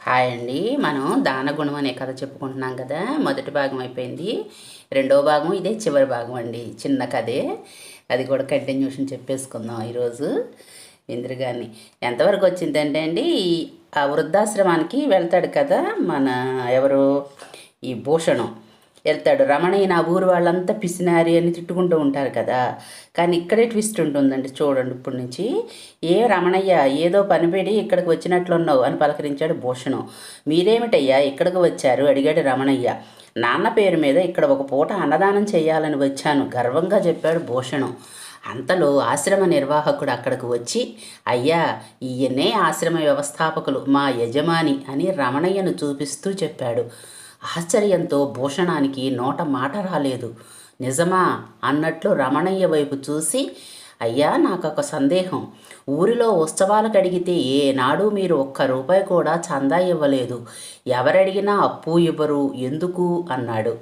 Hi అండి. మనం దానగుణం అనే కథ చెప్పుకుంటున్నాం కదా. మొదటి భాగం అయిపోయింది. రెండవ భాగం ఇదే చివరి భాగం అండి. చిన్న కథే, అది కూడా కంటిన్యూషన్ చెప్పేసుకుందాం ఈరోజు. ఇంద్రగారిని ఎంతవరకు వచ్చిందంటే అండి, ఆ వృద్ధాశ్రమానికి వెళ్తాడు కదా మన ఎవరు, ఈ భూషణం వెళ్తాడు. రమణయ్య నా ఊరు వాళ్ళంతా పిసినారి అని తిట్టుకుంటూ ఉంటారు కదా. కానీ ఇక్కడే ట్విస్ట్ ఉంటుందండి, చూడండి ఇప్పటి నుంచి. ఏ రమణయ్య, ఏదో పనిపెడి ఇక్కడికి వచ్చినట్లున్నావు అని పలకరించాడు భూషణం. మీరేమిటయ్యా ఇక్కడికి వచ్చారు అడిగాడు రమణయ్య. నాన్న పేరు మీద ఇక్కడ ఒక పూట అన్నదానం చేయాలని వచ్చాను గర్వంగా చెప్పాడు భూషణం. అంతలో ఆశ్రమ నిర్వాహకుడు అక్కడికి వచ్చి, అయ్యా ఈయనే ఆశ్రమ వ్యవస్థాపకులు, మా యజమాని అని రమణయ్యను చూపిస్తూ చెప్పాడు. ఆశ్చర్యంతో భూషణానికి నోట మాట రాలేదు. నిజమా అన్నట్లు రమణయ్య వైపు చూసి, అయ్యా నాకొక సందేహం, ఊరిలో ఉత్సవాలకు అడిగితే ఏనాడు మీరు ₹1 కూడా చందా ఇవ్వలేదు, ఎవరడిగినా అప్పు ఇవ్వరు, ఎందుకు అన్నాడు.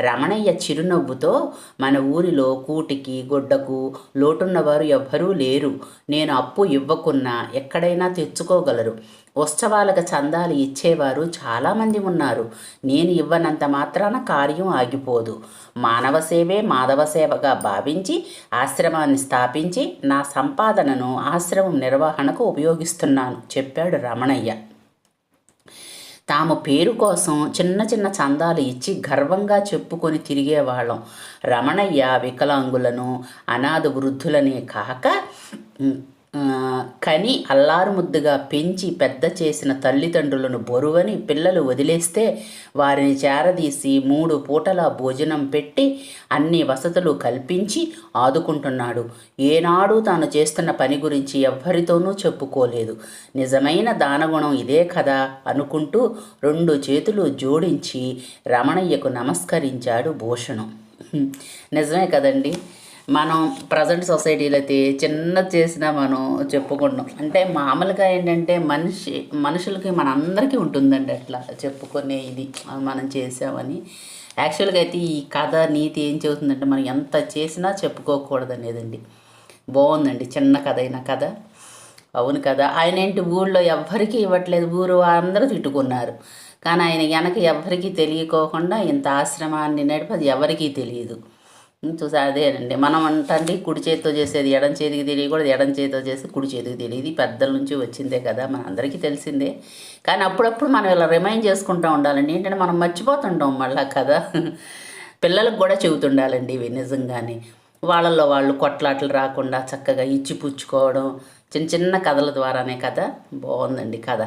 రమణయ్య చిరునవ్వుతో, మన ఊరిలో కూటికి గుడ్డకు లోటున్నవారు ఎవ్వరూ లేరు, నేను అప్పు ఇవ్వకున్నా ఎక్కడైనా తెచ్చుకోగలరు, ఉత్సవాలకు చందాలు ఇచ్చేవారు చాలామంది ఉన్నారు, నేను ఇవ్వనంత మాత్రాన కార్యం ఆగిపోదు, మానవ సేవే మాధవ సేవగా భావించి ఆశ్రమాన్ని స్థాపించి నా సంపాదనను ఆశ్రమం నిర్వహణకు ఉపయోగిస్తున్నాను చెప్పాడు రమణయ్య. తాము పేరు కోసం చిన్న చిన్న చందాలు ఇచ్చి గర్వంగా చెప్పుకొని తిరిగేవాళ్ళం. రమణయ్య వికలాంగులను అనాథ వృద్ధులనే కాక కని అల్లారు ముద్దుగా పెంచి పెద్ద చేసిన తల్లిదండ్రులను బరువని పిల్లలు వదిలేస్తే వారిని చేరదీసి 3 పూటల భోజనం పెట్టి అన్ని వసతులు కల్పించి ఆదుకుంటున్నాడు. ఏనాడు తాను చేస్తున్న పని గురించి ఎవ్వరితోనూ చెప్పుకోలేదు. నిజమైన దానగుణం ఇదే కదా అనుకుంటూ 2 చేతులు జోడించి రమణయ్యకు నమస్కరించాడు భూషణం. నిజమే కదండి. మనం ప్రజెంట్ సొసైటీలో అయితే చిన్నది చేసినా మనం చెప్పుకుంటాం. అంటే మామూలుగా ఏంటంటే మనుషులకి మనందరికీ ఉంటుందండి అట్లా చెప్పుకునే ఇది, మనం చేసామని. యాక్చువల్గా అయితే ఈ కథ నీతి ఏం చెబుతుందంటే, మనం ఎంత చేసినా చెప్పుకోకూడదు అనేదండి. బాగుందండి, చిన్న కథ అయిన కథ. అవును కదా. ఆయన ఏంటి ఊళ్ళో ఎవ్వరికీ ఇవ్వట్లేదు, ఊరు అందరూ తిట్టుకున్నారు. కానీ ఆయన వెనక ఎవ్వరికీ తెలియకోకుండా ఇంత ఆశ్రమాన్ని నడిపి అది ఎవరికీ తెలియదు. చూసా అదేనండి, మనం అంటండి కుడి చేతితో చేసేది ఎడం చేతికి తెలియకూడదు, ఎడం చేతితో చేసి కుడి చేతికి తెలియదు. పెద్దల నుంచి వచ్చిందే కదా, మన అందరికీ తెలిసిందే. కానీ అప్పుడప్పుడు మనం ఇలా రిమైండ్ చేసుకుంటూ ఉండాలండి. ఏంటంటే మనం మర్చిపోతుంటాం మళ్ళా కదా. పిల్లలకు కూడా చెబుతుండాలండి ఇవి నిజంగానే. వాళ్ళల్లో వాళ్ళు కొట్లాటలు రాకుండా చక్కగా ఇచ్చి పుచ్చుకోవడం చిన్న చిన్న కథల ద్వారానే కదా. బాగుందండి కథ.